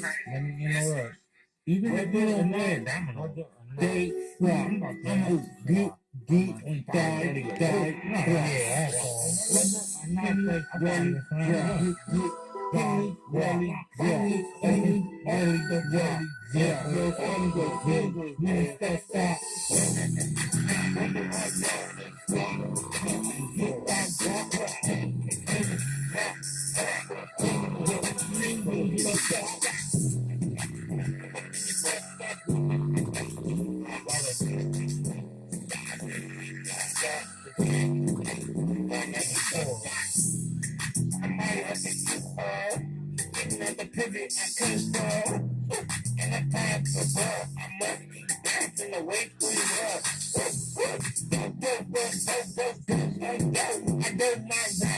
You know what? Even if you don't know, they swap. Oh, get, die, yeah,